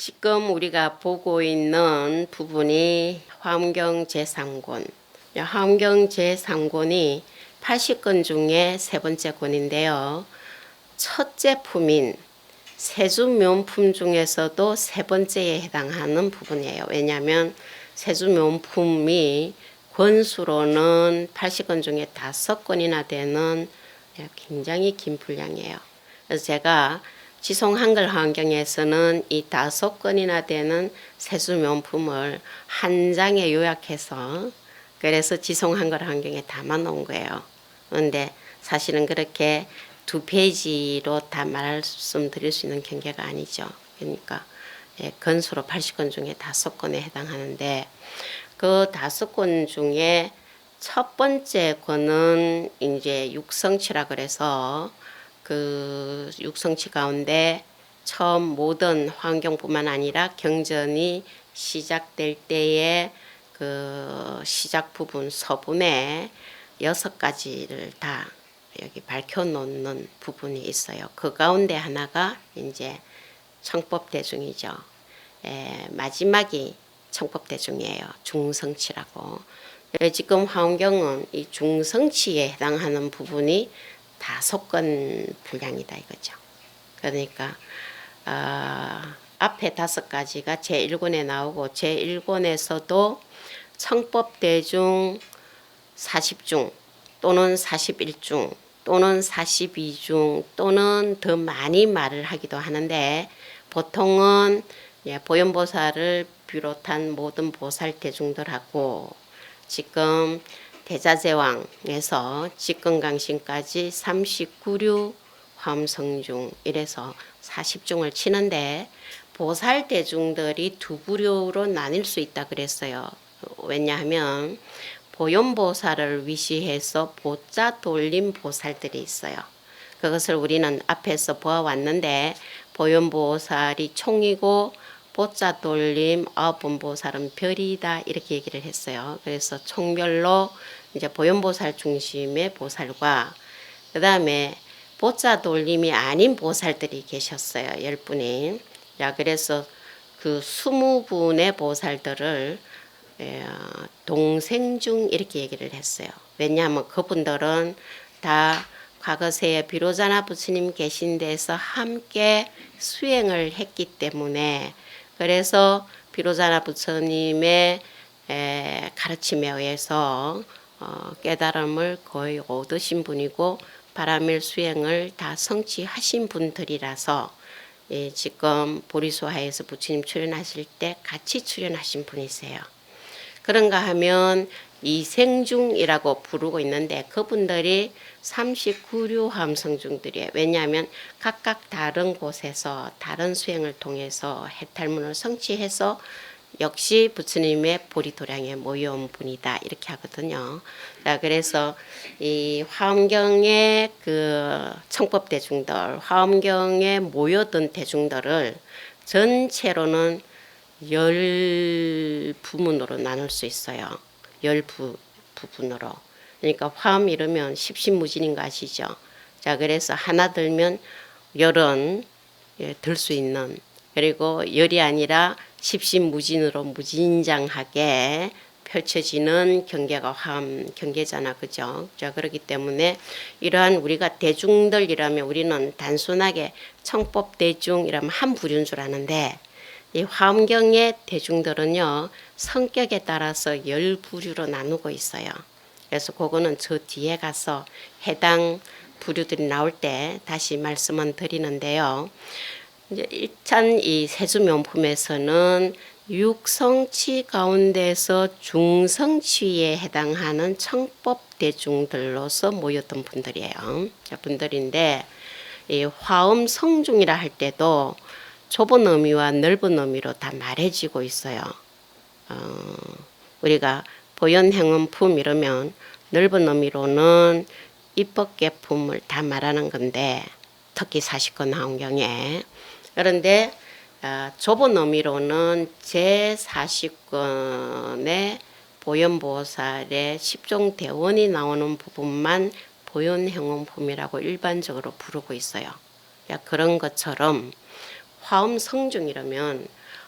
지금 우리가 보고 있는 부분이 화엄경 제3권. 화엄경 제3권이 80권 중에 세 번째 권인데요. 첫째 품인 세주면품 중에서도 세 번째에 해당하는 부분이에요. 왜냐하면 세주면품이 권수로는 80권 중에 5권이나 되는 굉장히 긴 분량이에요. 그래서 제가 지송 한글 화엄경에서는 이 5권이나 되는 세수명품을 한 장에 요약해서 그래서 지송 한글 화엄경에 담아 놓은 거예요. 그런데 사실은 그렇게 2페이지로 다 말씀드릴 수 있는 경계가 아니죠. 그러니까 건수로 80권 중에 5권에 해당하는데 그 5권 중에 첫 번째 권은 이제 육성치라 그래서 그 육성치 가운데 처음 모든 화엄경뿐만 아니라 경전이 시작될 때의 그 시작 부분 서분에 6가지를 다 여기 밝혀놓는 부분이 있어요. 그 가운데 하나가 이제 청법대중이죠. 마지막이 청법대중이에요. 중성치라고. 지금 화엄경은 이 중성치에 해당하는 부분이 5권 분량이다 이거죠. 그러니까 앞에 5가지가 제1권에 나오고 제1권에서도 청법대중 40중 또는 41중 또는 42중 또는 더 많이 말을 하기도 하는데 보통은 보현보살을 비롯한 모든 보살 대중들하고 지금 대자제왕에서 직건강신까지 39류 화엄성중 이래서 40중을 치는데 보살 대중들이 2부류로 나뉠 수 있다 그랬어요. 왜냐하면 보현보살을 위시해서 보자 돌림 보살들이 있어요. 그것을 우리는 앞에서 보아왔는데 보현보살이 총이고 보자 돌림 9번보살은 별이다 이렇게 얘기를 했어요. 그래서 총별로 이제 보현보살 중심의 보살과 그 다음에 보자 돌림이 아닌 보살들이 계셨어요. 10분이. 자, 그래서 그 20분의 보살들을 동생중 이렇게 얘기를 했어요. 왜냐하면 그분들은 다 과거세에 비로자나 부처님 계신 데서 함께 수행을 했기 때문에 그래서 비로자나 부처님의 가르침에 의해서 깨달음을 거의 얻으신 분이고 바라밀 수행을 다 성취하신 분들이라서 지금 보리소하에서 부처님 출연하실 때 같이 출연하신 분이세요. 그런가 하면 이생중이라고 부르고 있는데 그분들이 39류 화엄성중들이에요. 왜냐하면 각각 다른 곳에서 다른 수행을 통해서 해탈문을 성취해서 역시 부처님의 보리도량에 모여온 분이다 이렇게 하거든요. 자, 그래서 이 화엄경의 그 청법대중들, 화엄경에 모여든 대중들을 전체로는 10부문으로 나눌 수 있어요. 10부분으로. 그러니까 화엄 이러면 십신무진인 거 아시죠? 자, 그래서 하나 들면 열은 들 수 있는, 그리고 열이 아니라 십신무진으로 무진장하게 펼쳐지는 경계가 화엄 경계잖아, 그죠? 자, 그렇기 때문에 이러한 우리가 대중들이라면 우리는 단순하게 청법대중이라면 한 부류인 줄 아는데 이 화엄경의 대중들은요 성격에 따라서 10부류로 나누고 있어요. 그래서 그거는 저 뒤에 가서 해당 부류들이 나올 때 다시 말씀은 드리는데요. 이제 일단 이 세주명품에서는 육성치 가운데서 중성치에 해당하는 청법대중들로서 모였던 분들이에요. 분들인데 이 화엄성중이라 할 때도 좁은 의미와 넓은 의미로 다 말해지고 있어요. 우리가 보현행음품 이러면 넓은 의미로는 입법계품을 다 말하는 건데 특히 40권 화엄경에 그런데 좁은 의미로는 제40권의 보현보살의 10종 대원이 나오는 부분만 보현행음품이라고 일반적으로 부르고 있어요. 그런 것처럼 화엄성중이라면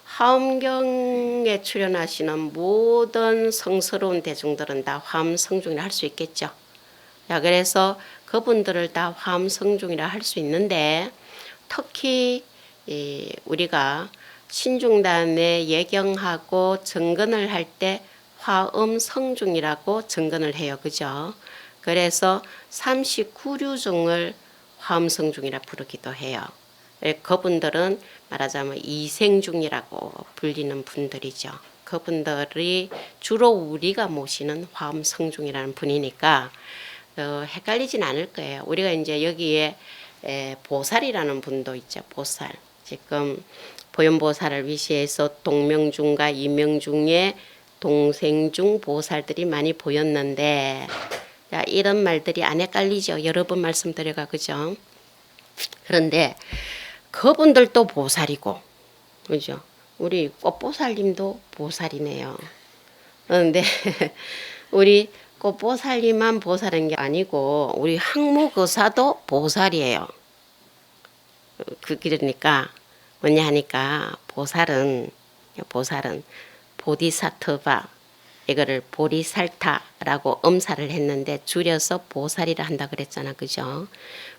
화엄경에 출연하시는 모든 성스러운 대중들은 다 화엄성중이라 할 수 있겠죠. 자, 그래서 그분들을 다 화엄성중이라 할 수 있는데 특히 우리가 신중단에 예경하고 정근을 할 때 화엄성중이라고 정근을 해요. 그죠? 그래서 39류 중을 화엄성중이라 부르기도 해요. 그분들은 말하자면 이생중이라고 불리는 분들이죠. 그분들이 주로 우리가 모시는 화엄성중이라는 분이니까 헷갈리진 않을 거예요. 우리가 이제 여기에 보살이라는 분도 있죠. 보살. 지금 보현보살을 위시해서 동명중과 이명중의 동생중 보살들이 많이 보였는데, 자, 이런 말들이 안 헷갈리죠. 여러 번 말씀드려가, 그죠? 그런데 그분들도 보살이고, 그죠? 우리 꽃보살님도 보살이네요. 그런데 우리 꽃보살님만 보살인 게 아니고 우리 항무거사도 보살이에요. 그러니까 뭐냐 하니까 보살은 보디사트바, 이거를 보리살타라고 음사를 했는데 줄여서 보살이라 한다 그랬잖아. 그죠?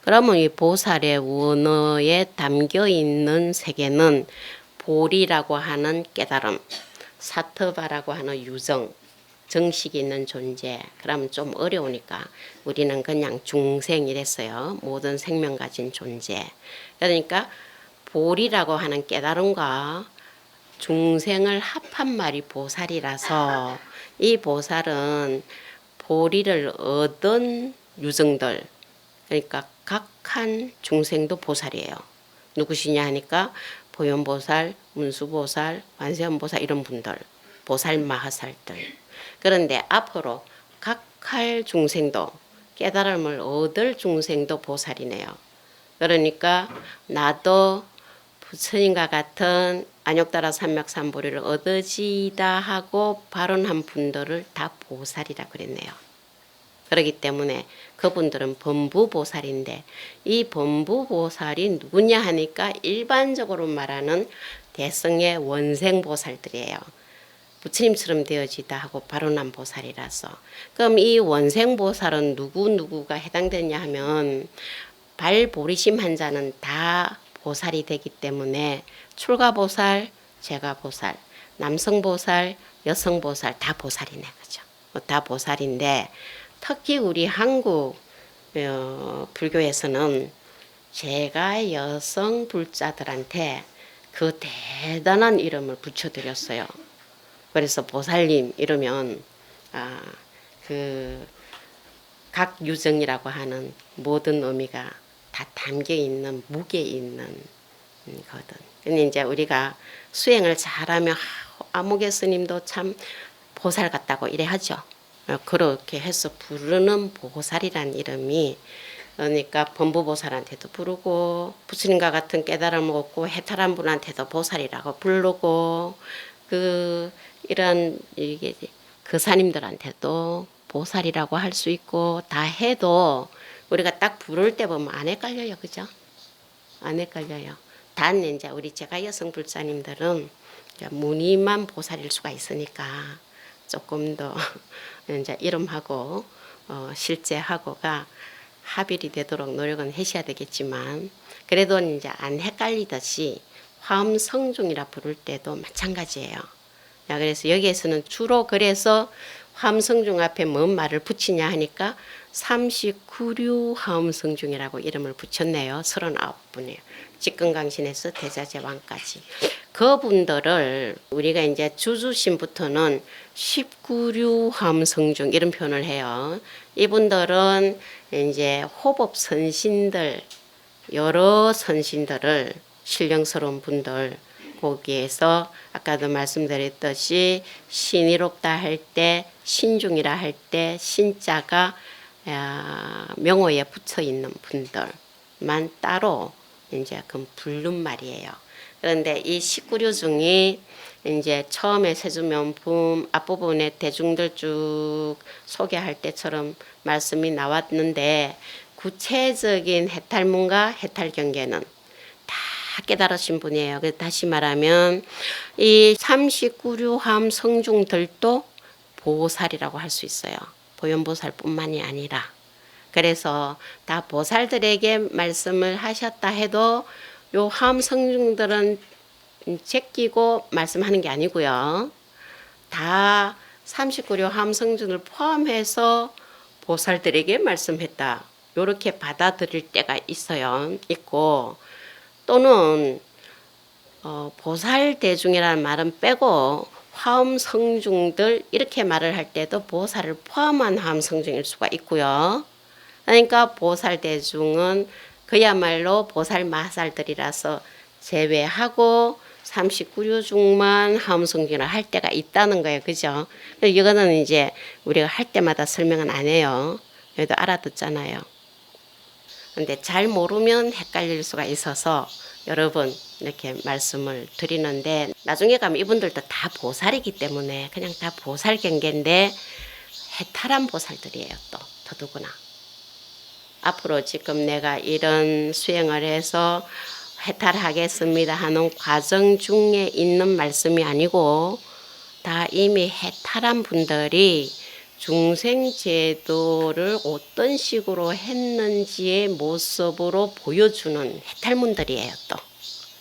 그러면 이 보살의 원어에 담겨 있는 세계는 보리라고 하는 깨달음, 사트바라고 하는 유정, 정식이 있는 존재. 그러면 좀 어려우니까 우리는 그냥 중생이랬어요. 모든 생명 가진 존재. 그러니까 보리라고 하는 깨달음과 중생을 합한 말이 보살이라서 이 보살은 보리를 얻은 유정들, 그러니까 각한 중생도 보살이에요. 누구시냐 하니까 보현보살, 문수보살, 관세음보살 이런 분들, 보살 마하살들. 그런데 앞으로 각할 중생도 깨달음을 얻을 중생도 보살이네요. 그러니까 나도 부처님과 같은 안욕따라 삼맥삼보리를 얻으지다 하고 발언한 분들을 다 보살이라 그랬네요. 그렇기 때문에 그분들은 범부보살인데 이 범부보살이 누구냐 하니까 일반적으로 말하는 대성의 원생보살들이에요. 부처님처럼 되어지다 하고 발언한 보살이라서. 그럼 이 원생보살은 누구가 해당되냐 하면 발보리심 한자는 다 보살이 되기 때문에 출가보살, 제가보살, 남성보살, 여성보살 다 보살이네. 그죠? 다 보살인데 특히 우리 한국 불교에서는 제가 여성 불자들한테 그 대단한 이름을 붙여드렸어요. 그래서 보살님 이러면 각 유정이라고 하는 모든 의미가 다 담겨 있는 무게 있는 거든. 근데 이제 우리가 수행을 잘하면 아무개 스님도 참 보살 같다고 이래 하죠. 그렇게 해서 부르는 보살이란 이름이 그러니까 범부보살한테도 부르고 부처님과 같은 깨달음을 얻고 해탈한 분한테도 보살이라고 부르고 이런 이게 그사님들한테도 보살이라고 할 수 있고 다 해도 우리가 딱 부를 때 보면 안 헷갈려요. 그죠? 안 헷갈려요. 단 이제 우리 제가 여성 불자님들은 무늬만 보살일 수가 있으니까 조금 더 이제 이름하고 실제하고가 합일이 되도록 노력은 하셔야 되겠지만 그래도 이제 안 헷갈리듯이 화엄성중이라 부를 때도 마찬가지예요. 그래서 여기에서는 주로 그래서 화엄성중 앞에 뭔 말을 붙이냐 하니까 39류 화엄성중이라고 이름을 붙였네요. 39분이에요. 직근강신에서 대자제왕까지. 그분들을 우리가 이제 주주신부터는 19류 화엄성중 이런 표현을 해요. 이분들은 이제 호법 선신들, 여러 선신들을 신령스러운 분들 거기에서 아까도 말씀드렸듯이 신이롭다 할 때 신중이라 할 때 신자가 명호에 붙여 있는 분들만 따로 이제 그 부른 말이에요. 그런데 이 19류 중에 이제 처음에 세주명품 앞부분에 대중들 쭉 소개할 때처럼 말씀이 나왔는데 구체적인 해탈문과 해탈경계는 다 다 깨달으신 분이에요. 그래서 다시 말하면 이 39류함 성중들도 보살이라고 할 수 있어요. 보현보살뿐만이 아니라. 그래서 다 보살들에게 말씀을 하셨다 해도 요 함성중들은 제끼고 말씀하는 게 아니고요. 다 39류 함성중을 포함해서 보살들에게 말씀했다. 요렇게 받아들일 때가 있고 또는 보살대중이라는 말은 빼고 화엄성중들 이렇게 말을 할 때도 보살을 포함한 화엄성중일 수가 있고요. 그러니까 보살대중은 그야말로 보살마살들이라서 제외하고 39류 중만 화엄성중을 할 때가 있다는 거예요. 그죠? 이거는 이제 우리가 할 때마다 설명은 안 해요. 그래도 알아듣잖아요. 근데 잘 모르면 헷갈릴 수가 있어서 여러분 이렇게 말씀을 드리는데 나중에 가면 이분들도 다 보살이기 때문에 그냥 다 보살 경계인데 해탈한 보살들이에요. 또 더더구나. 앞으로 지금 내가 이런 수행을 해서 해탈하겠습니다 하는 과정 중에 있는 말씀이 아니고 다 이미 해탈한 분들이 중생제도를 어떤 식으로 했는지의 모습으로 보여주는 해탈문들이에요. 또.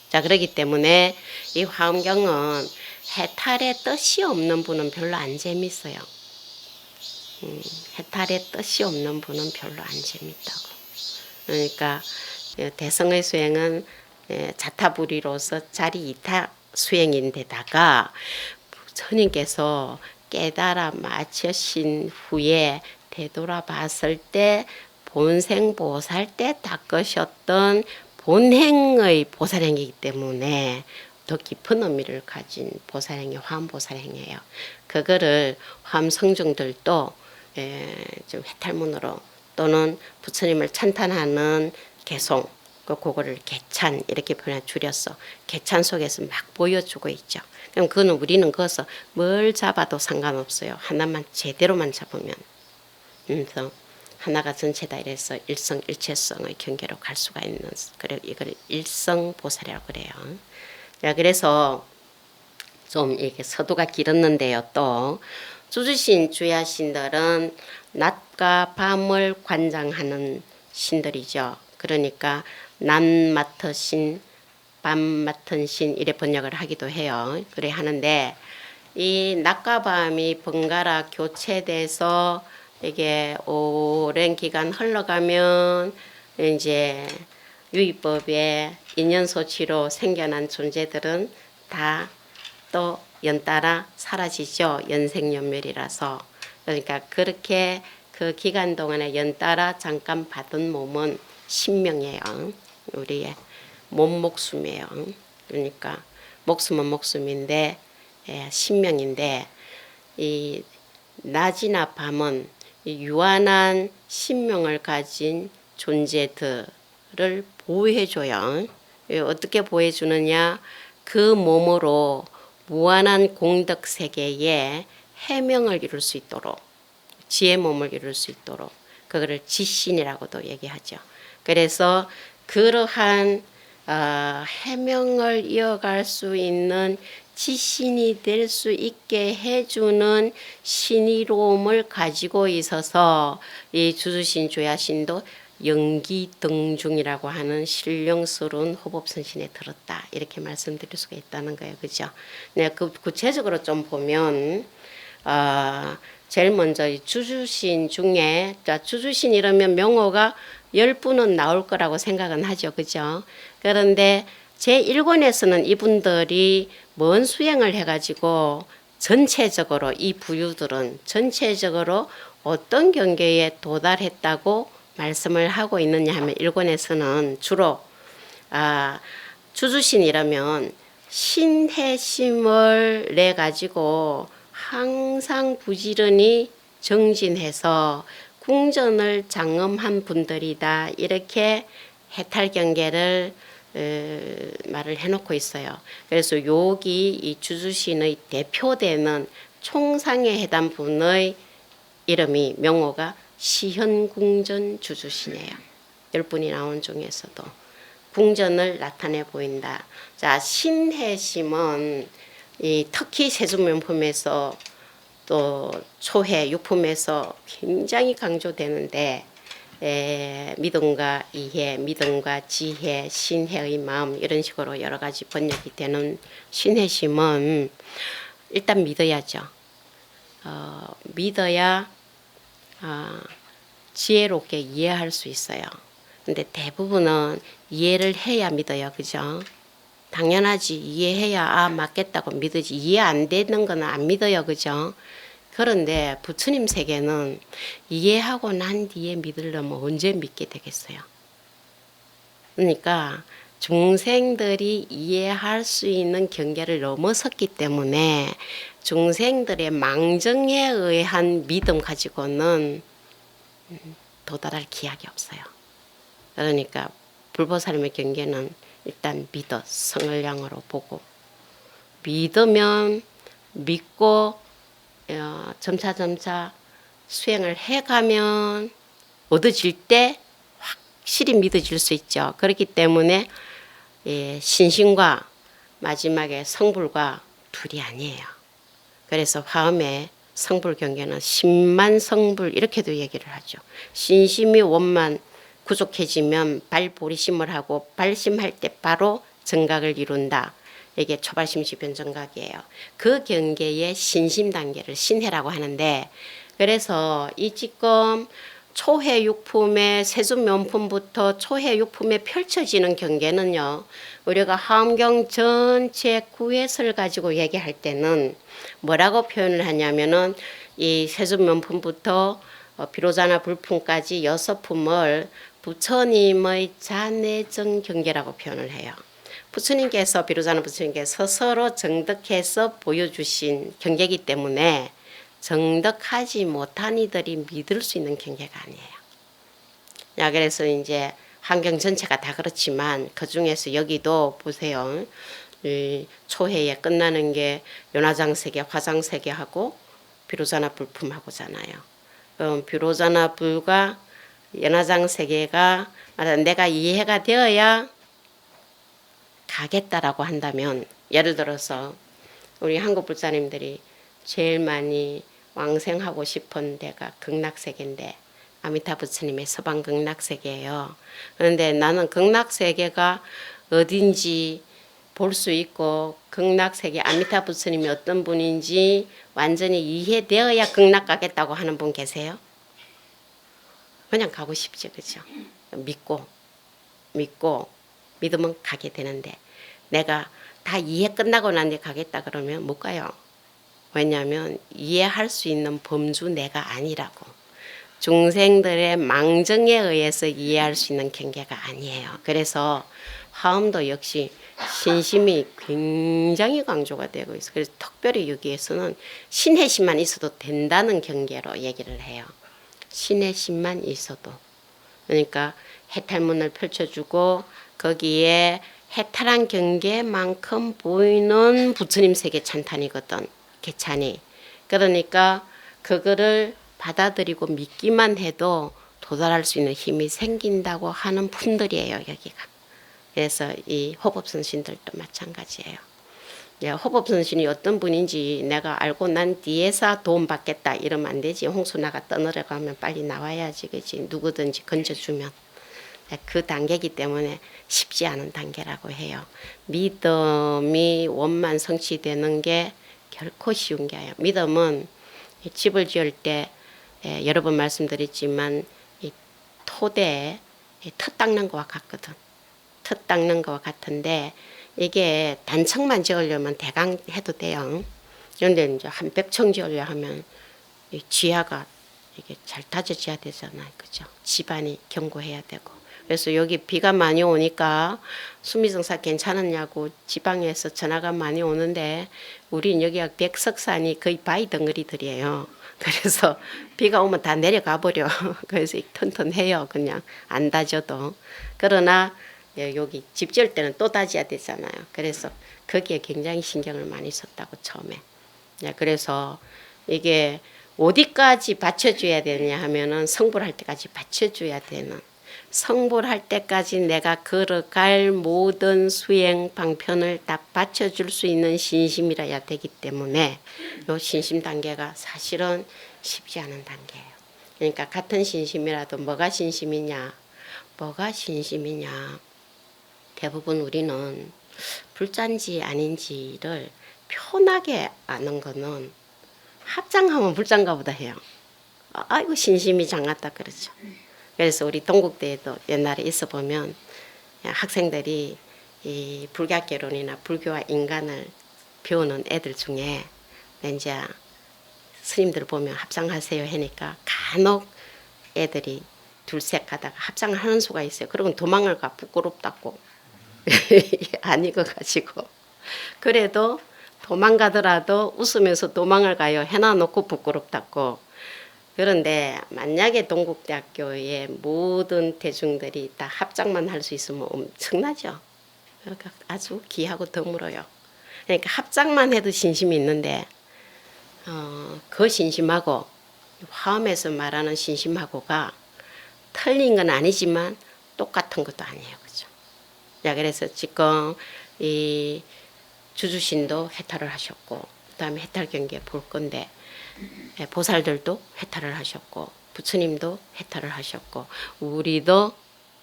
자, 그렇기 때문에 이 화엄경은 해탈의 뜻이 없는 분은 별로 안 재밌어요. 해탈의 뜻이 없는 분은 별로 안 재밌다고. 그러니까 대성의 수행은 자타불이로서 자리 이타 수행인데다가 스님께서 깨달아 마치신 후에 되돌아봤을 때 본생보살 때 닦으셨던 본행의 보살행이기 때문에 더 깊은 의미를 가진 보살행이 화엄보살행이에요. 그거를 화엄성중들도 좀 해탈문으로 또는 부처님을 찬탄하는 개송 그거를 개찬 이렇게 표현 줄였어. 개찬 속에서 막 보여주고 있죠. 그럼 그거는 우리는 거기서 뭘 잡아도 상관없어요. 하나만 제대로만 잡으면. 그래서 하나가 전체다 이래서 일성일체성의 경계로 갈 수가 있는 그래 이걸 일성보살이라고 그래요. 자, 그래서 좀 이게 서두가 길었는데요. 또 주주신 주야신들은 낮과 밤을 관장하는 신들이죠. 그러니까 낮 맡은 신, 밤 맡은 신 이래 번역을 하기도 해요. 그래 하는데 이 낮과 밤이 번갈아 교체돼서 이게 오랜 기간 흘러가면 이제 유의법에 인연소치로 생겨난 존재들은 다 또 연따라 사라지죠. 연생연멸이라서. 그러니까 그렇게 그 기간 동안에 연따라 잠깐 받은 몸은 신명이에요. 우리의 몸 목숨이에요. 그러니까 목숨은 목숨인데 신명인데 이 낮이나 밤은 유한한 신명을 가진 존재들을 보호해줘요. 어떻게 보호해주느냐? 그 몸으로 무한한 공덕 세계에 해명을 이룰 수 있도록 지혜 몸을 이룰 수 있도록 그거를 지신이라고도 얘기하죠. 그래서 그러한 해명을 이어갈 수 있는 지신이 될 수 있게 해주는 신의로움을 가지고 있어서 이 주주신 조야신도 영기등중이라고 하는 신령스러운 호법선신에 들었다 이렇게 말씀드릴 수가 있다는 거예요. 그죠? 네, 그 구체적으로 좀 보면 제일 먼저 이 주주신 중에 주주신 이러면 명호가 10분은 나올 거라고 생각은 하죠. 그죠? 그런데 제1권에서는 이분들이 뭔 수행을 해가지고 전체적으로 이 부유들은 전체적으로 어떤 경계에 도달했다고 말씀을 하고 있느냐 하면 1권에서는 주로 주주신이라면 신해심을 내 가지고 항상 부지런히 정진해서 궁전을 장엄한 분들이다 이렇게 해탈 경계를 말을 해놓고 있어요. 그래서 여기 이 주주신의 대표되는 총상에 해당 분의 이름이 명호가 시현궁전 주주신이에요. 10분이 나온 중에서도 궁전을 나타내 보인다. 자, 신해심은 이 특히 세조명품에서 또 초해 유품에서 굉장히 강조되는데 믿음과 이해, 믿음과 지혜, 신해의 마음 이런 식으로 여러 가지 번역이 되는 신해심은 일단 믿어야죠. 믿어야 지혜롭게 이해할 수 있어요. 근데 대부분은 이해를 해야 믿어요. 그죠? 당연하지. 이해해야 맞겠다고 믿으지. 이해 안 되는 거는 안 믿어요. 그죠? 그런데 부처님 세계는 이해하고 난 뒤에 믿으려면 언제 믿게 되겠어요? 그러니까 중생들이 이해할 수 있는 경계를 넘어섰기 때문에 중생들의 망정에 의한 믿음 가지고는 도달할 기약이 없어요. 그러니까 불보살님의 경계는 일단 믿어 성을 양으로 보고 믿으면 믿고 점차점차 수행을 해가면 얻어질 때 확실히 믿어질 수 있죠. 그렇기 때문에 신심과 마지막에 성불과 둘이 아니에요. 그래서 화엄의 성불 경계는 신만 성불 이렇게도 얘기를 하죠. 신심이 원만 구족해지면 발보리심을 하고 발심할 때 바로 정각을 이룬다. 이게 초발심시변정각이에요. 그 경계의 신심 단계를 신해라고 하는데 그래서 이 지금 초해 육품의 세존면품부터 초해 육품에 펼쳐지는 경계는요. 우리가 화엄경 전체 구해설 가지고 얘기할 때는 뭐라고 표현을 하냐면은 이 세존면품부터 비로자나 불품까지 6품을 부처님의 자내정 경계라고 표현을 해요. 부처님께서 비로자나 부처님께서 스스로 정덕해서 보여주신 경계이기 때문에 정덕하지 못한 이들이 믿을 수 있는 경계가 아니에요. 야, 그래서 이제 환경 전체가 다 그렇지만 그 중에서 여기도 보세요. 초해에 끝나는 게 연화장세계, 화장세계하고 비로자나 불품하고잖아요. 그럼 비로자나 불과 연화장세계가 내가 이해가 되어야 가겠다라고 한다면 예를 들어서 우리 한국 불사님들이 제일 많이 왕생하고 싶은 데가 극락세계인데 아미타 부처님의 서방 극락세계예요. 그런데 나는 극락세계가 어딘지 볼 수 있고 극락세계 아미타 부처님이 어떤 분인지 완전히 이해되어야 극락 가겠다고 하는 분 계세요? 그냥 가고 싶죠. 그죠? 믿고 믿으면 가게 되는데 내가 다 이해 끝나고 난 뒤에 가겠다 그러면 못 가요. 왜냐하면 이해할 수 있는 범주 내가 아니라고. 중생들의 망정에 의해서 이해할 수 있는 경계가 아니에요. 그래서 화엄도 역시 신심이 굉장히 강조가 되고 있어요. 그래서 특별히 여기에서는 신의 심만 있어도 된다는 경계로 얘기를 해요. 신의 심만 있어도. 그러니까 해탈문을 펼쳐주고 거기에 해탈한 경계만큼 보이는 부처님 세계 찬탄이거든. 개찬이. 그러니까 그거를 받아들이고 믿기만 해도 도달할 수 있는 힘이 생긴다고 하는 분들이에요. 여기가. 그래서 이 호법선신들도 마찬가지예요. 호법선신이 어떤 분인지 내가 알고 난 뒤에서 도움받겠다 이러면 안 되지. 홍수나가 떠내려가면 빨리 나와야지. 그치? 누구든지 건져주면. 그 단계이기 때문에 쉽지 않은 단계라고 해요. 믿음이 원만 성취되는 게 결코 쉬운 게 아니에요. 믿음은 집을 지을 때 여러 번 말씀드렸지만 이 토대에 터 닦는 거와 같거든. 터 닦는 거와 같은데 이게 단층만 지으려면 대강 해도 돼요. 그런데 이제 한 100층 지으려 하면 이 지하가 이게 잘 다져져야 되잖아요. 그죠? 집안이 견고해야 되고. 그래서 여기 비가 많이 오니까 수미정사 괜찮았냐고 지방에서 전화가 많이 오는데 우린 여기가 백석산이 거의 바위 덩어리들이에요. 그래서 비가 오면 다 내려가 버려. 그래서 튼튼해요. 그냥 안 다져도. 그러나 여기 집 지을 때는 또 다져야 되잖아요. 그래서 거기에 굉장히 신경을 많이 썼다고 처음에. 그래서 이게 어디까지 받쳐줘야 되냐 하면은 성불할 때까지 받쳐줘야 되는. 성불할 때까지 내가 걸어갈 모든 수행 방편을 다 받쳐줄 수 있는 신심이라야 되기 때문에 요 신심 단계가 사실은 쉽지 않은 단계예요. 그러니까 같은 신심이라도 뭐가 신심이냐, 뭐가 신심이냐. 대부분 우리는 불자인지 아닌지를 편하게 아는 거는 합장하면 불자인가 보다 해요. 아이고 신심이 장하다 그러죠. 그래서 우리 동국대에도 옛날에 있어 보면 학생들이 이 불가개론이나 불교와 인간을 배우는 애들 중에 이제 스님들 보면 합장하세요 하니까 간혹 애들이 둘셋 가다가 합장을 하는 수가 있어요. 그러면 도망을 가 부끄럽다고 안 익어가지고 그래도 도망가더라도 웃으면서 도망을 가요. 해놔놓고 부끄럽다고. 그런데 만약에 동국대학교의 모든 대중들이 다 합장만 할 수 있으면 엄청나죠. 그러니까 아주 귀하고 드물어요. 그러니까 합장만 해도 신심이 있는데 그 신심하고 화엄에서 말하는 신심하고가 틀린 건 아니지만 똑같은 것도 아니에요. 그죠? 자, 그래서 지금 이 주주신도 해탈을 하셨고 그다음에 해탈 경기에 볼 건데 보살들도 해탈을 하셨고 부처님도 해탈을 하셨고 우리도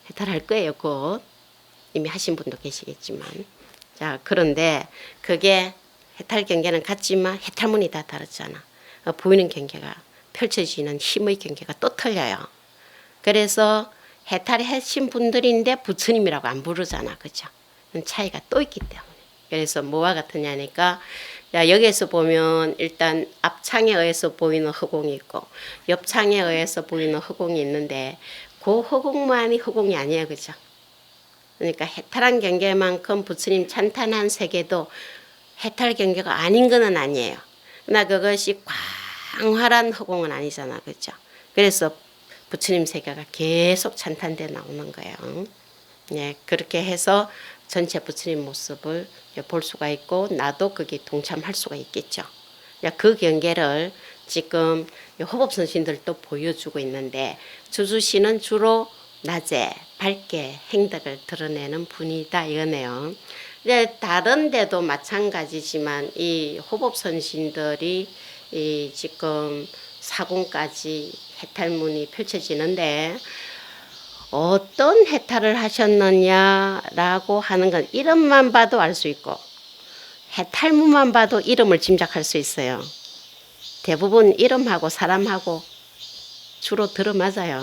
해탈할 거예요. 곧 이미 하신 분도 계시겠지만 자 그런데 그게 해탈 경계는 같지만 해탈문이 다 다르잖아. 보이는 경계가 펼쳐지는 힘의 경계가 또 틀려요. 그래서 해탈하신 분들인데 부처님이라고 안 부르잖아. 그죠? 차이가 또 있기 때문에. 그래서 뭐와 같으냐니까 야, 여기에서 보면 일단 앞창에 의해서 보이는 허공이 있고 옆창에 의해서 보이는 허공이 있는데 그 허공만이 허공이 아니에요. 그죠? 그러니까 해탈한 경계만큼 부처님 찬탄한 세계도 해탈 경계가 아닌 것은 아니에요. 그러나 그것이 광활한 허공은 아니잖아. 그죠? 그래서 부처님 세계가 계속 찬탄돼 나오는 거예요. 네, 그렇게 해서 전체 부처님 모습을 볼 수가 있고 나도 거기에 동참할 수가 있겠죠. 그 경계를 지금 호법선신들도 보여주고 있는데 주주씨는 주로 낮에 밝게 행덕을 드러내는 분이다 이거네요. 다른 데도 마찬가지지만 이 호법선신들이 이 지금 사공까지 해탈문이 펼쳐지는데 어떤 해탈을 하셨느냐라고 하는 건 이름만 봐도 알 수 있고 해탈문만 봐도 이름을 짐작할 수 있어요. 대부분 이름하고 사람하고 주로 들어맞아요.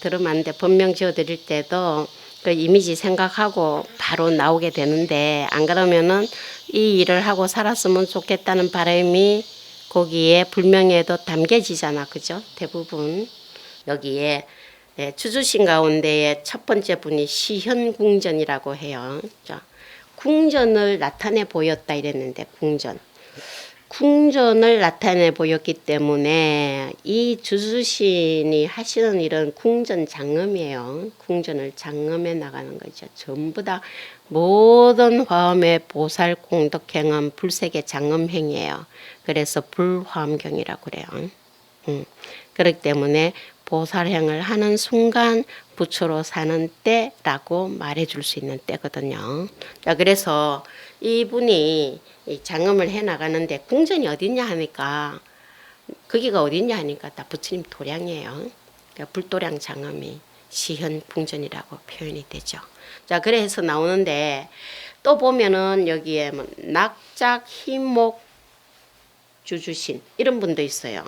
들어맞는데 법명 지어드릴 때도 그 이미지 생각하고 바로 나오게 되는데 안 그러면은 이 일을 하고 살았으면 좋겠다는 바람이 거기에 불명에도 담겨지잖아. 그죠? 대부분 여기에 주주신 가운데의 첫 번째 분이 시현궁전이라고 해요. 자, 궁전을 나타내 보였다 이랬는데 궁전을 나타내 보였기 때문에 이 주주신이 하시는 일은 궁전 장엄이에요. 궁전을 장엄해 나가는 거죠. 전부 다 모든 화엄의 보살 공덕행은 불세계 장엄행이에요. 그래서 불화엄경이라고 그래요. 그렇기 때문에 보살행을 하는 순간 부처로 사는 때라고 말해줄 수 있는 때거든요. 자, 그래서 이분이 장엄을 해나가는데 궁전이 어딨냐 하니까 거기가 어딨냐 하니까 다 부처님 도량이에요. 그러니까 불도량 장엄이 시현 궁전이라고 표현이 되죠. 자, 그래서 나오는데 또 보면은 여기에 뭐 낙작 희목 주주신 이런 분도 있어요.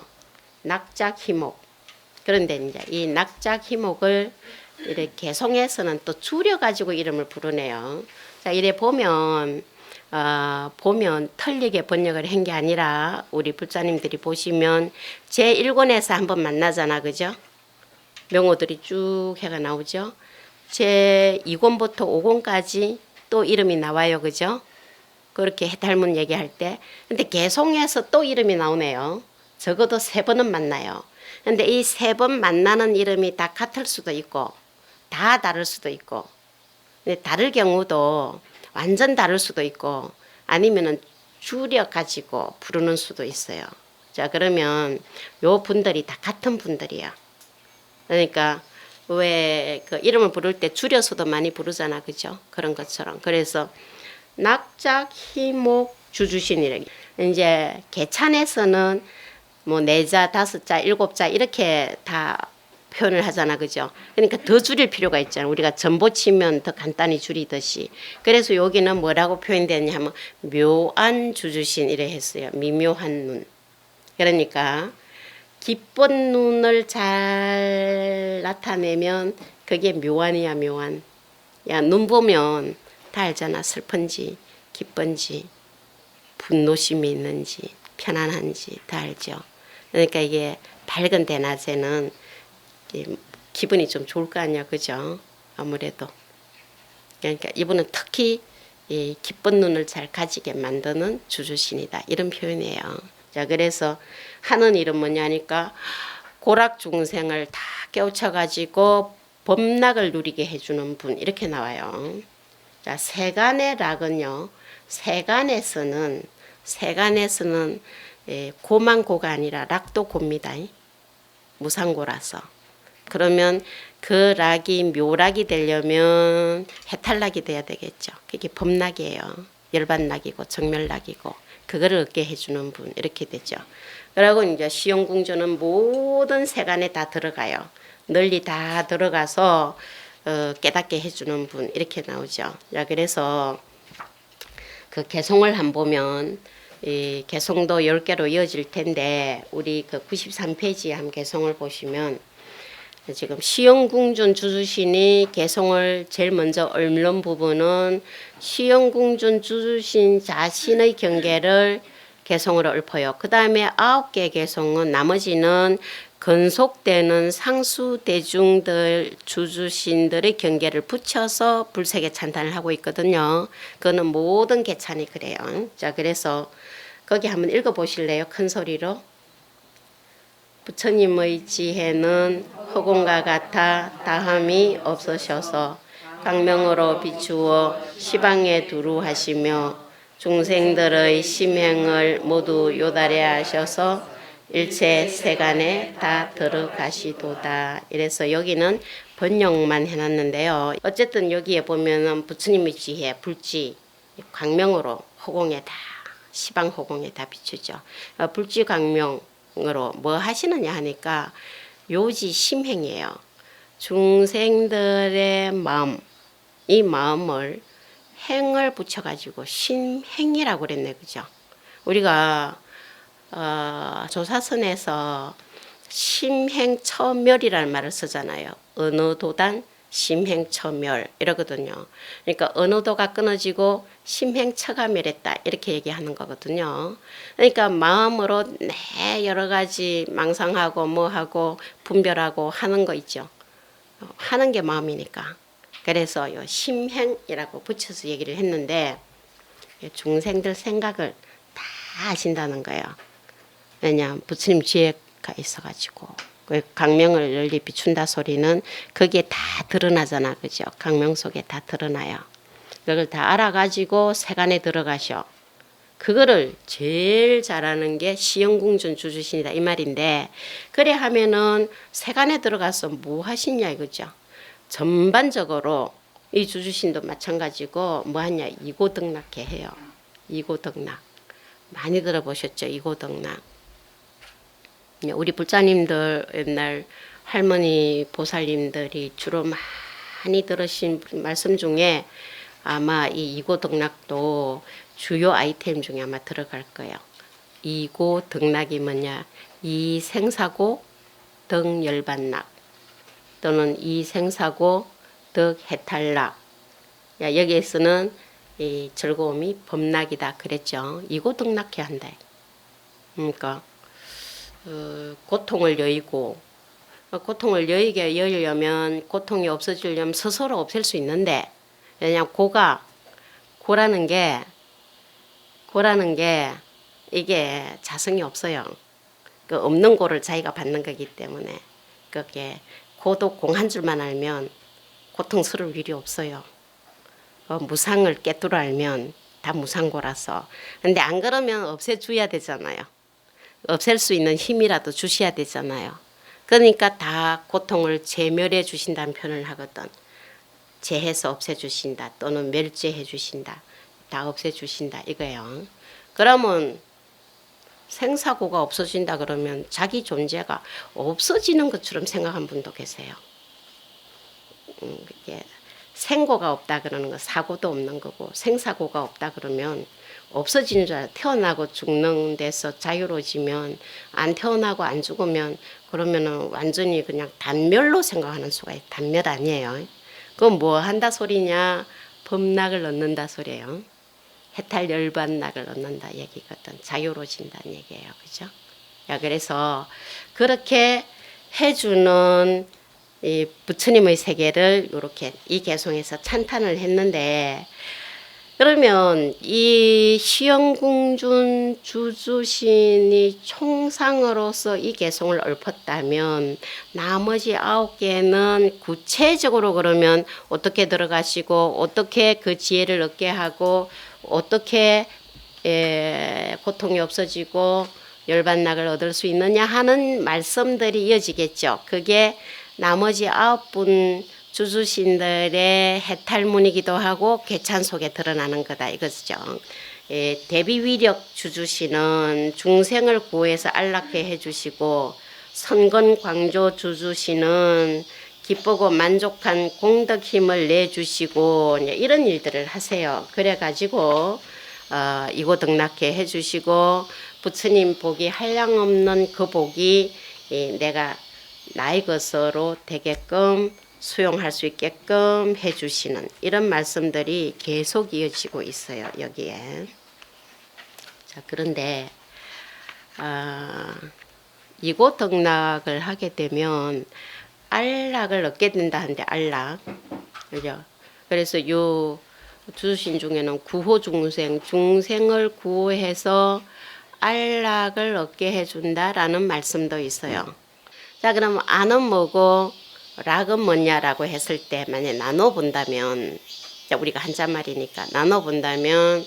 낙작 희목. 그런데 이제 이 낙작 희목을 이렇게 송에서는 또 줄여가지고 이름을 부르네요. 자, 이래 보면 틀리게 번역을 한 게 아니라 우리 불자님들이 보시면 제1권에서 한번 만나잖아. 그죠? 명호들이 쭉 해가 나오죠. 제2권부터 5권까지 또 이름이 나와요. 그죠? 그렇게 해탈문 얘기할 때. 근데 개송해서 또 이름이 나오네요. 적어도 3번은 만나요. 근데 이 3번 만나는 이름이 다 같을 수도 있고 다 다를 수도 있고 근데 다를 경우도 완전 다를 수도 있고 아니면은 줄여 가지고 부르는 수도 있어요. 자, 그러면 요 분들이 다 같은 분들이야. 그러니까 왜 그 이름을 부를 때 줄여서도 많이 부르잖아, 그죠? 그런 것처럼. 그래서 낙작, 희목, 주주신이래. 이제 계찬에서는 뭐 4자, 5자, 7자 이렇게 다 표현을 하잖아, 그죠? 그러니까 더 줄일 필요가 있잖아. 우리가 전보 치면 더 간단히 줄이듯이. 그래서 여기는 뭐라고 표현되냐 하면 묘안 주주신 이래 했어요. 미묘한 눈. 그러니까 기쁜 눈을 잘 나타내면 그게 묘안이야, 묘안. 야, 눈 보면 다 알잖아. 슬픈지, 기쁜지, 분노심이 있는지, 편안한지 다 알죠. 그러니까 이게 밝은 대낮에는 기분이 좀 좋을 거 아니야, 그죠? 아무래도. 그러니까 이분은 특히 이 기쁜 눈을 잘 가지게 만드는 주주신이다. 이런 표현이에요. 자, 그래서 하는 일은 뭐냐니까 고락 중생을 다 깨우쳐 범락을 누리게 해주는 분 이렇게 나와요. 자, 세간의 락은요. 세간에서는 고만 고가 아니라 락도 고입니다. 무상고라서. 그러면 그 락이 묘락이 되려면 해탈락이 돼야 되겠죠. 그게 범락이에요. 열반락이고 정멸락이고 그거를 얻게 해주는 분 이렇게 되죠. 그리고 이제 시용궁조는 모든 세간에 다 들어가요. 널리 다 들어가서 깨닫게 해주는 분 이렇게 나오죠. 자, 그래서 그 개송을 한 보면 이 개송도 10개로 이어질 텐데 우리 그 93페이지에 한 개송을 보시면 지금 시영궁준 주주신이 개송을 제일 먼저 읊는 부분은 시영궁준 주주신 자신의 경계를 개송으로 읊어요. 그 다음에 9개 개송은 나머지는 근속되는 상수대중들 주주신들의 경계를 붙여서 불색의 찬탄을 하고 있거든요. 그거는 모든 개찬이 그래요. 자, 그래서 거기 한번 읽어보실래요? 큰 소리로. 부처님의 지혜는 허공과 같아 다함이 없으셔서 광명으로 비추어 시방에 두루 하시며 중생들의 심행을 모두 요달해 하셔서 일체 세간에 다 들어가시도다. 이래서 여기는 번역만 해놨는데요. 어쨌든 여기에 보면은 부처님의 지혜, 불지, 광명으로 허공에 다 시방 허공에 다 비추죠. 불지 광명으로 뭐 하시느냐 하니까 요지 심행이에요. 중생들의 마음, 이 마음을 행을 붙여가지고 심행이라고 그랬네, 그죠? 우리가 조사선에서 심행처멸이라는 말을 쓰잖아요. 어느 도단 심행처멸 이러거든요. 그러니까 어느 도가 끊어지고 심행처가 멸했다 이렇게 얘기하는 거거든요. 그러니까 마음으로 여러 가지 망상하고 뭐하고 분별하고 하는 거 있죠. 하는 게 마음이니까. 그래서 요 심행이라고 붙여서 얘기를 했는데 중생들 생각을 다 하신다는 거예요. 왜냐 부처님 지혜가 있어가지고 강명을 널리 비춘다 소리는 거기에 다 드러나잖아, 그죠? 강명 속에 다 드러나요. 그걸 다 알아가지고 세간에 들어가셔. 그거를 제일 잘하는 게 시영궁전 주주신이다 이 말인데, 그래 하면은 세간에 들어가서 뭐 하시냐 이거죠. 전반적으로 이 주주신도 마찬가지고 뭐 하냐, 이고등락해 해요. 이고등락 많이 들어보셨죠? 이고등락. 우리 불자님들 옛날 할머니 보살님들이 주로 많이 들으신 말씀 중에 아마 이 이고등락도 주요 아이템 중에 아마 들어갈 거예요. 이고등락이 뭐냐, 이생사고 덕열반락 또는 이생사고 덕해탈락. 여기에서는 이 즐거움이 범락이다 그랬죠. 이고등락해야 한다. 그러니까 고통을 여의고, 고통을 여의게 여의려면, 고통이 없어지려면 스스로 없앨 수 있는데, 왜냐하면 고라는 게 이게 자성이 없어요. 그 없는 고를 자기가 받는 거기 때문에 그게 고도 공 한 줄만 알면 고통스러울 일이 없어요. 무상을 깨뚫어 알면 다 무상고라서. 근데 안 그러면 없애줘야 되잖아요. 없앨 수 있는 힘이라도 주셔야 되잖아요. 그러니까 다 고통을 제멸해 주신다는 표현을 하거든. 제해서 없애주신다 또는 멸제해 주신다. 다 없애주신다 이거예요. 그러면 생사고가 없어진다 그러면 자기 존재가 없어지는 것처럼 생각한 분도 계세요. 이게 생고가 없다 그러는 거 사고도 없는 거고 생사고가 없다 그러면 없어지는 줄 알아요. 태어나고 죽는 데서 자유로워지면 안 태어나고 안 죽으면 그러면은 완전히 그냥 단멸로 생각하는 수가 있어요. 단멸 아니에요. 그건 뭐 한다 소리냐? 범락을 얻는다 소리예요. 해탈 열반락을 얻는다 얘기거든. 자유로워진다는 얘기예요. 그죠? 야, 그래서 그렇게 해주는 이 부처님의 세계를 이렇게 이 개송에서 찬탄을 했는데, 그러면 이 시영궁준 주주신이 총상으로서 이 개송을 읊었다면 나머지 9개는 구체적으로 그러면 어떻게 들어가시고 어떻게 그 지혜를 얻게 하고 어떻게 고통이 없어지고 열반락을 얻을 수 있느냐 하는 말씀들이 이어지겠죠. 그게 나머지 9분 주주신들의 해탈문이기도 하고 개찬 속에 드러나는 거다 이거죠. 대비위력 주주신은 중생을 구해서 안락해 해주시고, 선건광조 주주신은 기쁘고 만족한 공덕 힘을 내주시고 이런 일들을 하세요. 그래가지고 이고등락해 해주시고 부처님 복이 한량없는 그 복이 내가 나의 것으로 되게끔 수용할 수 있게끔 해주시는 이런 말씀들이 계속 이어지고 있어요. 여기에. 자, 그런데 이고등락을 하게 되면 안락을 얻게 된다 하는데 안락, 그죠? 그래서 요 주신 중에는 구호 중생을 구호해서 안락을 얻게 해준다라는 말씀도 있어요. 자, 그럼 안은 뭐고 락은 뭐냐라고 했을 때 만약 나눠 본다면, 우리가 한자말이니까 나눠 본다면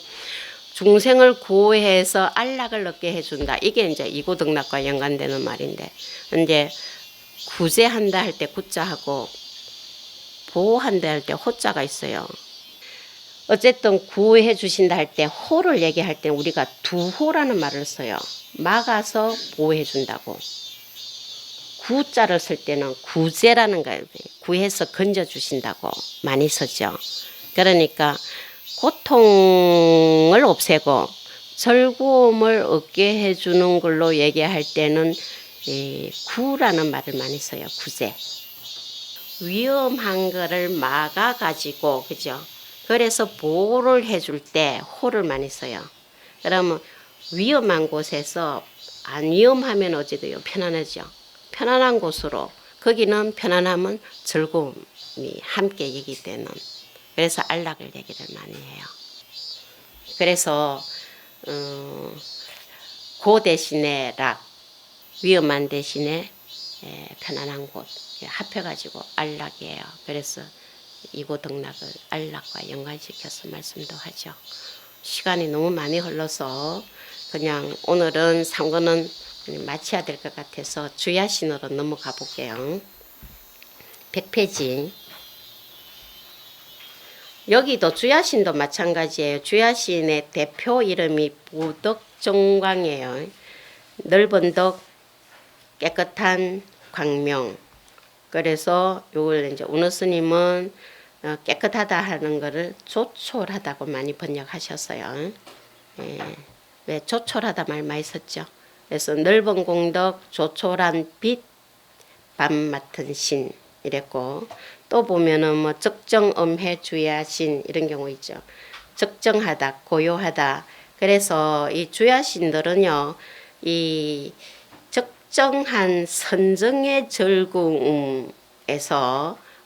중생을 구호해서 안락을 얻게 해준다. 이게 이제 이고등락과 연관되는 말인데, 이제 구제한다 할 때 구자하고 보호한다 할 때 호자가 있어요. 어쨌든 구해 주신다 할 때 호를 얘기할 때 우리가 두호라는 말을 써요. 막아서 보호해 준다고. 구자를 쓸 때는 구제라는 거예요. 구해서 건져 주신다고 많이 쓰죠. 그러니까 고통을 없애고 즐거움을 얻게 해주는 걸로 얘기할 때는 구라는 말을 많이 써요. 구제. 위험한 거를 막아가지고, 그죠? 그래서 보호를 해줄 때 호를 많이 써요. 그러면 위험한 곳에서 안 위험하면 어찌돼요? 편안하죠. 편안한 곳으로, 거기는 편안함은 즐거움이 함께 얘기되는, 그래서 안락을 얘기를 많이 해요. 그래서 고 대신에 락, 위험한 대신에 편안한 곳 합해가지고 안락이에요. 그래서 이고등락을 안락과 연관시켜서 말씀도 하죠. 시간이 너무 많이 흘러서 그냥 오늘은 3권은 마쳐야 될 것 같아서 주야신으로 넘어가 볼게요. 100페이지. 여기도 주야신도 마찬가지예요. 주야신의 대표 이름이 보덕정광이에요. 넓은 덕, 깨끗한 광명. 그래서 요걸 이제 운어 스님은 깨끗하다 하는 거를 조촐하다고 많이 번역하셨어요. 왜 조촐하다 말 많이 썼죠. 그래서 넓은 공덕, 조촐한 빛, 밤 맡은 신 이랬고, 또 보면은 뭐 적정엄해 주야신 이런 경우 있죠. 적정하다, 고요하다. 그래서 이 주야신들은요, 이 적정한 선정의 즐거움에서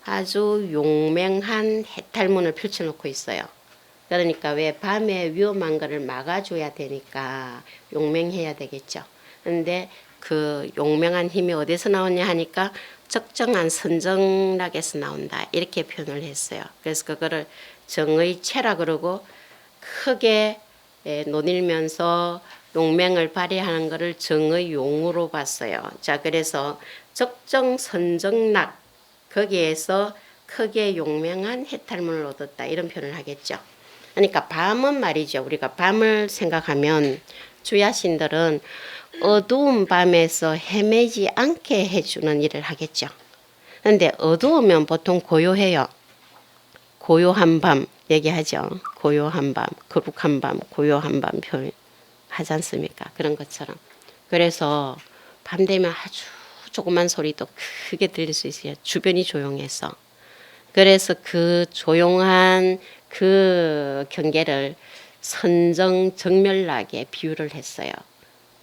아주 용맹한 해탈문을 펼쳐놓고 있어요. 그러니까 왜 밤에 위험한 거를 막아줘야 되니까 용맹해야 되겠죠. 근데 그 용맹한 힘이 어디서 나오냐 하니까 적정한 선정락에서 나온다 이렇게 표현을 했어요. 그래서 그거를 정의 체라 그러고 크게 논일면서 용맹을 발휘하는 것을 정의 용으로 봤어요. 자, 그래서 적정 선정락 거기에서 크게 용맹한 해탈문을 얻었다 이런 표현을 하겠죠. 그러니까 밤은 말이죠. 우리가 밤을 생각하면 주야신들은 어두운 밤에서 헤매지 않게 해주는 일을 하겠죠. 그런데 어두우면 보통 고요해요. 고요한 밤 얘기하죠. 고요한 밤, 거룩한 밤, 고요한 밤 표현 하지 않습니까? 그런 것처럼. 그래서 밤 되면 아주 조그만 소리도 크게 들릴 수 있어요. 주변이 조용해서. 그래서 그 조용한 그 경계를 선정정멸락에 비유를 했어요.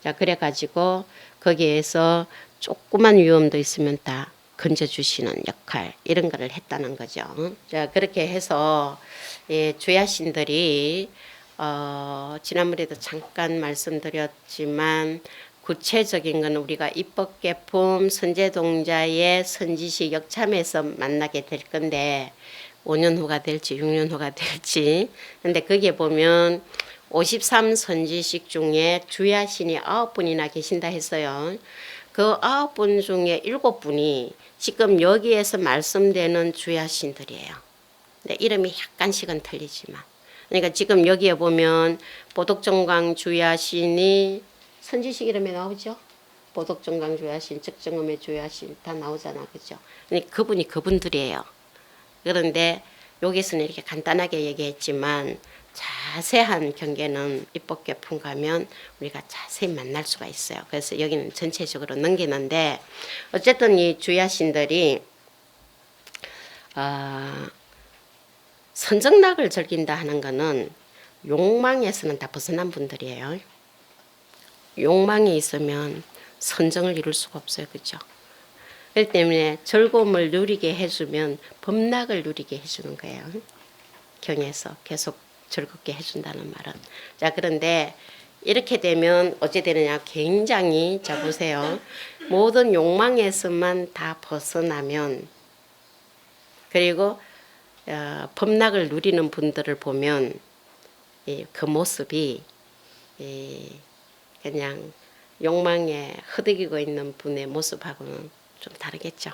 자, 그래가지고 거기에서 조그만 위험도 있으면 다 건져주시는 역할 이런 거를 했다는 거죠. 자, 그렇게 해서 예, 주야신들이 지난번에도 잠깐 말씀드렸지만 구체적인 건 우리가 입법계품 선제동자의 선지식 역참에서 만나게 될 건데 5년 후가 될지 6년 후가 될지. 근데 거기에 보면 53 선지식 중에 주야신이 9분이나 계신다 했어요. 그 9분 중에 7분이 지금 여기에서 말씀되는 주야신들이에요. 근데 이름이 약간씩은 틀리지만. 그러니까 지금 여기에 보면 보덕정강 주야신이 선지식 이름에 나오죠. 보덕정강 주야신, 적정음의 주야신 다 나오잖아, 그죠? 그러니까 그분이 그분들이에요. 그런데 여기서는 이렇게 간단하게 얘기했지만 자세한 경계는 입법계품 가면 우리가 자세히 만날 수가 있어요. 그래서 여기는 전체적으로 넘기는데 어쨌든 이 주야신들이 선정락을 즐긴다 하는 거는 욕망에서는 다 벗어난 분들이에요. 욕망이 있으면 선정을 이룰 수가 없어요. 그죠? 그렇기 때문에 즐거움을 누리게 해주면 범락을 누리게 해주는 거예요. 경에서 계속 즐겁게 해준다는 말은. 자, 그런데 이렇게 되면 어찌 되느냐. 굉장히, 자 보세요. 모든 욕망에서만 다 벗어나면 그리고 범락을 누리는 분들을 보면 그 모습이 그냥 욕망에 흐드기고 있는 분의 모습하고는 좀 다르겠죠.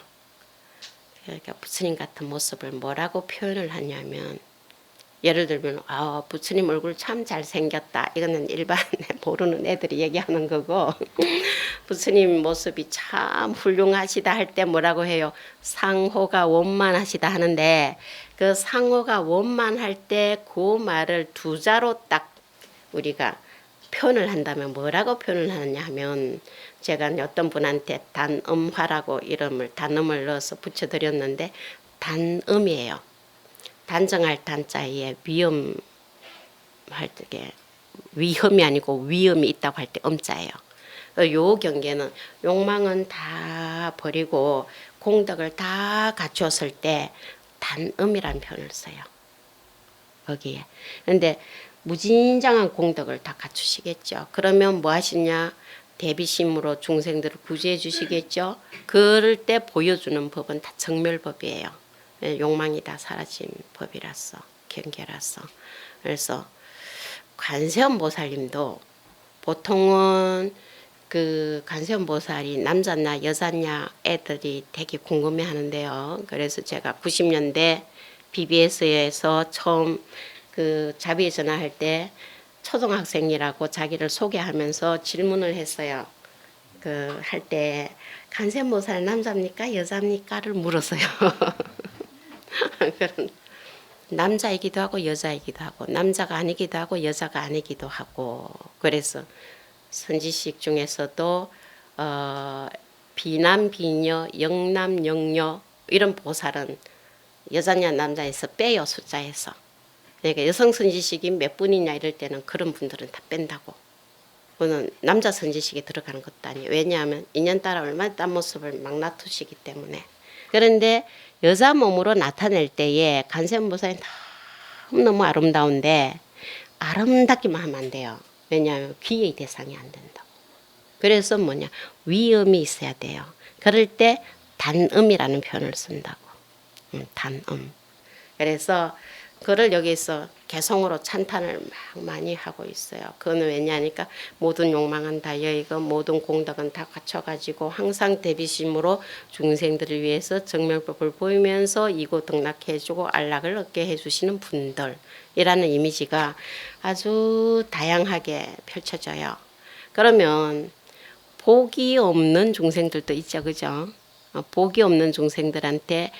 그러니까 부처님 같은 모습을 뭐라고 표현을 하냐면 예를 들면 부처님 얼굴 참 잘생겼다. 이거는 일반 모르는 애들이 얘기하는 거고 부처님 모습이 참 훌륭하시다 할 때 뭐라고 해요? 상호가 원만하시다 하는데 그 상호가 원만할 때 그 말을 두 자로 딱 우리가 표현을 한다면 뭐라고 표현을 하느냐 하면 제가 어떤 분한테 단음화라고 이름을 단음을 넣어서 붙여드렸는데 단음이에요. 단정할 단자에 위험할 때 위험이 아니고 위험이 있다고 할 때 음자예요. 요 경계는 욕망은 다 버리고 공덕을 다 갖추었을 때 단음이라는 표현을 써요. 거기에. 그런데 무진장한 공덕을 다 갖추시겠죠. 그러면 뭐 하시냐? 대비심으로 중생들을 구제해 주시겠죠. 그럴 때 보여주는 법은 다 정멸법이에요. 욕망이 다 사라진 법이라서 경계라서. 그래서 관세음보살님도 보통은 그 관세음보살이 남자냐 여자냐 애들이 되게 궁금해 하는데요. 그래서 제가 90년대 BBS에서 처음 그 자비에 전화할 때 초등학생이라고 자기를 소개하면서 질문을 했어요. 그 할 때 관세음보살 남자입니까 여자입니까를 물었어요. 그런 남자이기도 하고 여자이기도 하고 남자가 아니기도 하고 여자가 아니기도 하고 그래서 선지식 중에서도 비남 비녀 영남 영녀 이런 보살은 여자냐 남자에서 빼요 숫자에서. 그러니까 여성 선지식이 몇 분이냐 이럴 때는 그런 분들은 다 뺀다고. 그거는 남자 선지식에 들어가는 것도 아니에요. 왜냐하면 인연 따라 얼마나 딴 모습을 막 놔두시기 때문에. 그런데 여자 몸으로 나타낼 때에 관세음보살이 너무 아름다운데 아름답기만 하면 안 돼요. 왜냐하면 귀의 대상이 안 된다고. 그래서 뭐냐 위음이 있어야 돼요. 그럴 때 단음이라는 표현을 쓴다고. 단음. 그래서 그를 여기서 개성으로 찬탄을 막 많이 하고 있어요. 그건 왜냐니까 모든 욕망은 다 여의고 모든 공덕은 다 갖춰가지고 항상 대비심으로 중생들을 위해서 정명법을 보이면서 이고 등락해주고 안락을 얻게 해주시는 분들이라는 이미지가 아주 다양하게 펼쳐져요. 그러면 복이 없는 중생들도 있죠, 그죠? 복이 없는 중생들한테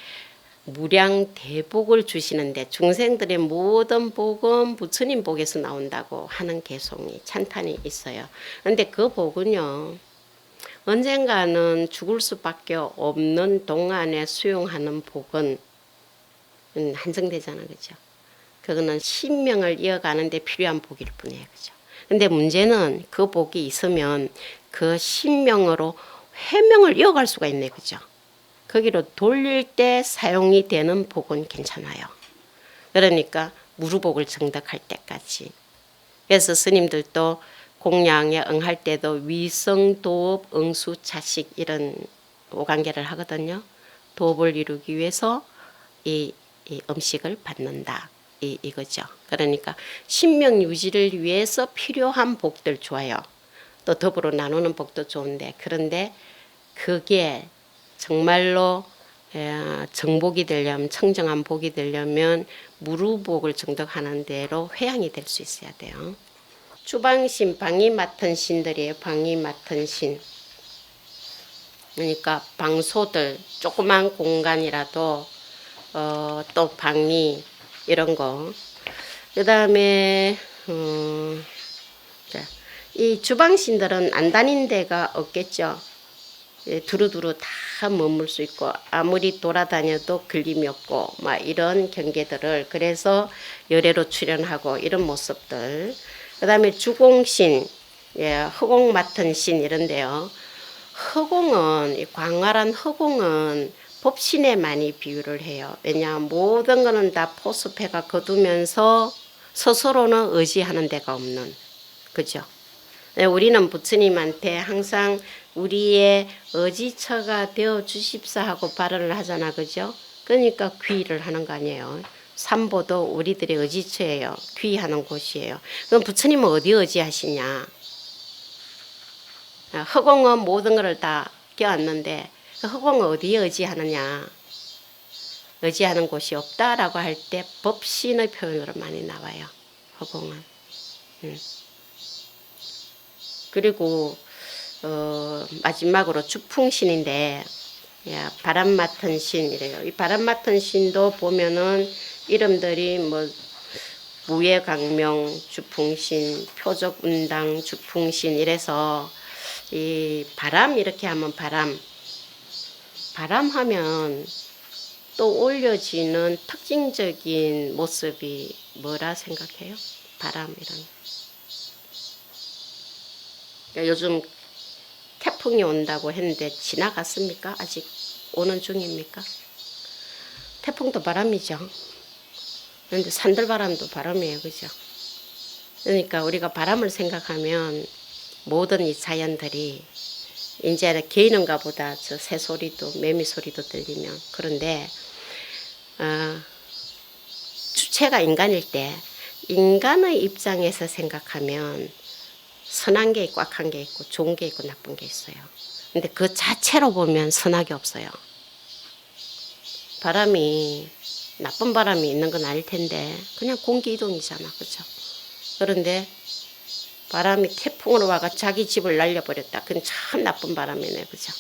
무량 대복을 주시는데 중생들의 모든 복은 부처님 복에서 나온다고 하는 개송이 찬탄이 있어요. 그런데 그 복은요, 언젠가는 죽을 수밖에 없는 동안에 수용하는 복은 한정되잖아, 그죠? 그거는 신명을 이어가는 데 필요한 복일 뿐이에요, 그죠? 근데 문제는 그 복이 있으면 그 신명으로 회명을 이어갈 수가 있네, 그죠? 거기로 돌릴 때 사용이 되는 복은 괜찮아요. 그러니까 무루복을 정덕할 때까지. 그래서 스님들도 공양에 응할 때도 위성, 도업, 응수, 차식 이런 오관계를 하거든요. 도업을 이루기 위해서 이 음식을 받는다. 이거죠. 그러니까 신명 유지를 위해서 필요한 복들 좋아요. 또 더불어 나누는 복도 좋은데 그런데 그게 정말로 정복이 되려면 청정한 복이 되려면 무루복을 정덕하는 대로 회양이 될 수 있어야 돼요. 주방신, 방이 맡은 신들이에요. 방이 맡은 신. 그러니까 방소들 조그만 공간이라도 또 방이 이런 거. 그 다음에 이 주방신들은 안 다닌 데가 없겠죠. 두루두루 다 머물 수 있고 아무리 돌아다녀도 걸림이 없고 막 이런 경계들을 그래서 열애로 출연하고 이런 모습들. 그 다음에 주공신, 허공 맡은 신 이런데요. 허공은 이 광활한 허공은 법신에 많이 비유를 해요. 왜냐하면 모든 거는 다 포섭해가 거두면서 스스로는 의지하는 데가 없는, 그죠? 우리는 부처님한테 항상 우리의 의지처가 되어 주십사 하고 발언을 하잖아, 그죠? 그러니까 귀의를 하는 거 아니에요. 삼보도 우리들의 의지처예요. 귀의하는 곳이에요. 그럼 부처님은 어디 의지하시냐? 허공은 모든 것을 다 껴안는데 허공은 어디에 의지하느냐? 의지하는 곳이 없다라고 할 때 법신의 표현으로 많이 나와요. 허공은. 그리고 마지막으로 주풍신인데 바람 맡은 신 이래요. 이 바람 맡은 신도 보면은 이름들이 뭐 무예강명 주풍신, 표적운당 주풍신 이래서 이 바람 이렇게 하면 바람 하면 또 올려지는 특징적인 모습이 뭐라 생각해요? 바람 이런. 요즘 태풍이 온다고 했는데 지나갔습니까? 아직 오는 중입니까? 태풍도 바람이죠. 그런데 산들바람도 바람이에요. 그죠? 그러니까 우리가 바람을 생각하면 모든 이 자연들이 이제는 개인인가 보다 저 새소리도 매미 소리도 들리면 그런데 주체가 인간일 때 인간의 입장에서 생각하면 선한 게 있고 악한 게 있고 좋은 게 있고 나쁜 게 있어요. 근데 그 자체로 보면 선악이 없어요. 바람이 나쁜 바람이 있는 건 아닐 텐데 그냥 공기 이동이잖아. 그죠? 그런데 바람이 태풍으로 와가 자기 집을 날려버렸다. 그건 참 나쁜 바람이네. 그죠?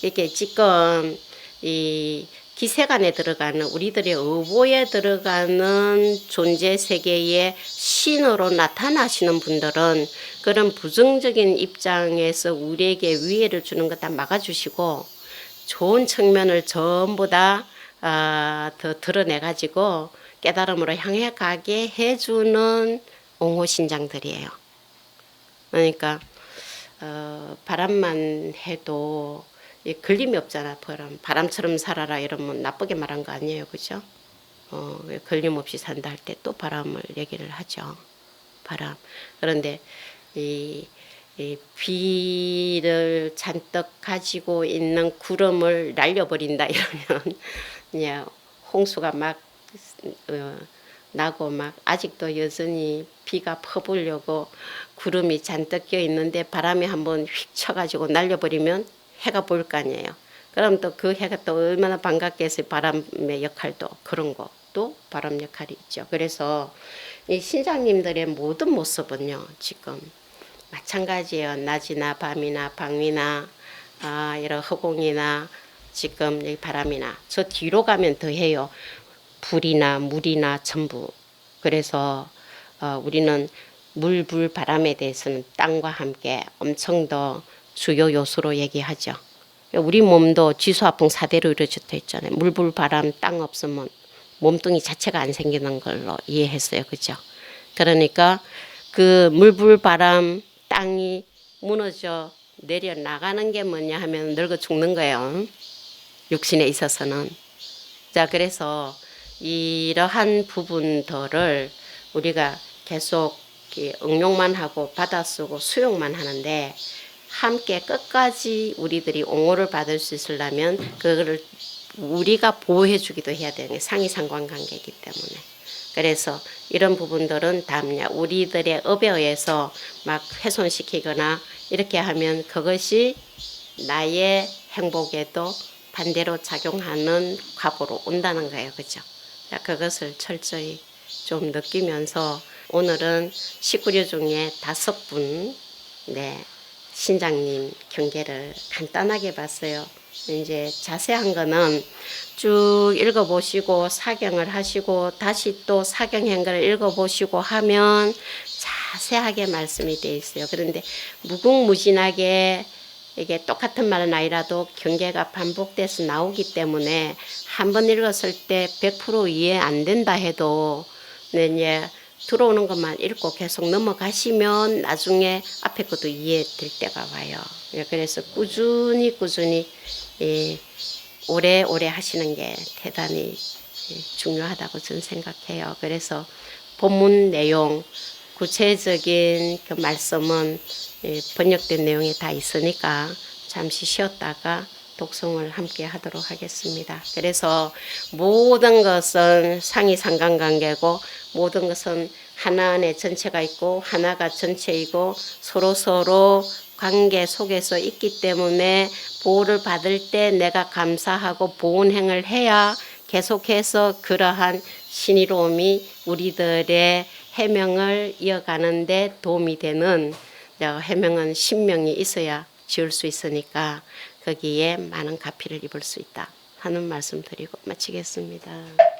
이게 지금 이 기세간에 들어가는 우리들의 의보에 들어가는 존재 세계의 신으로 나타나시는 분들은 그런 부정적인 입장에서 우리에게 위해를 주는 거 다 막아주시고 좋은 측면을 전부 다 더 드러내가지고 깨달음으로 향해 가게 해주는 옹호신장들이에요. 그러니까 바람만 해도 걸림이 없잖아. 바람처럼 살아라 이러면 나쁘게 말한 거 아니에요. 그죠? 걸림 없이 산다 할 때 또 바람을 얘기를 하죠. 바람. 그런데 이 비를 잔뜩 가지고 있는 구름을 날려버린다 이러면 그냥 홍수가 막 나고 막 아직도 여전히 비가 퍼부려고 구름이 잔뜩 껴 있는데 바람이 한번 휙 쳐가지고 날려버리면 해가 보일 거 아니에요. 그럼 또 그 해가 또 얼마나 반갑겠어요. 바람의 역할도 그런 것도 바람 역할이 있죠. 그래서 이 신장님들의 모든 모습은요 지금 마찬가지예요. 낮이나 밤이나 방위나 이런 허공이나 지금 여기 바람이나 저 뒤로 가면 더해요. 불이나 물이나 전부. 그래서 우리는 물, 불, 바람에 대해서는 땅과 함께 엄청 더 주요 요소로 얘기하죠. 우리 몸도 지수화풍 4대로 이루어졌다 했잖아요. 물, 불, 바람, 땅 없으면 몸뚱이 자체가 안 생기는 걸로 이해했어요. 그죠? 그러니까 그 물, 불, 바람, 땅이 무너져 내려 나가는 게 뭐냐 하면 늙어 죽는 거예요. 육신에 있어서는. 자, 그래서 이러한 부분들을 우리가 계속 응용만 하고 받아쓰고 수용만 하는데 함께 끝까지 우리들이 옹호를 받을 수 있으려면 그거를 우리가 보호해 주기도 해야 되는 상이 상관관계이기 때문에. 그래서 이런 부분들은 다음냐 우리들의 업에 의해서 막 훼손시키거나 이렇게 하면 그것이 나의 행복에도 반대로 작용하는 과보로 온다는 거예요. 그죠? 자, 그것을 철저히 좀 느끼면서 오늘은 19류 중에 5분 신장님 경계를 간단하게 봤어요. 이제 자세한 거는 쭉 읽어보시고 사경을 하시고 다시 또 사경행거를 읽어보시고 하면 자세하게 말씀이 되어 있어요. 그런데 무궁무진하게 이게 똑같은 말은 아니라도 경계가 반복돼서 나오기 때문에 한 번 읽었을 때 100% 이해 안 된다 해도 이제 들어오는 것만 읽고 계속 넘어가시면 나중에 앞에 것도 이해될 때가 와요. 그래서 꾸준히 오래오래 하시는 게 대단히 중요하다고 저는 생각해요. 그래서 본문 내용 구체적인 그 말씀은 번역된 내용이 다 있으니까 잠시 쉬었다가 독송을 함께 하도록 하겠습니다. 그래서 모든 것은 상이 상관관계고 모든 것은 하나 안에 전체가 있고 하나가 전체이고 서로 관계 속에서 있기 때문에 보호를 받을 때 내가 감사하고 보온행을 해야 계속해서 그러한 신의로움이 우리들의 해명을 이어가는 데 도움이 되는 해명은 신명이 있어야 지을 수 있으니까 거기에 많은 가피를 입을 수 있다 하는 말씀 드리고 마치겠습니다.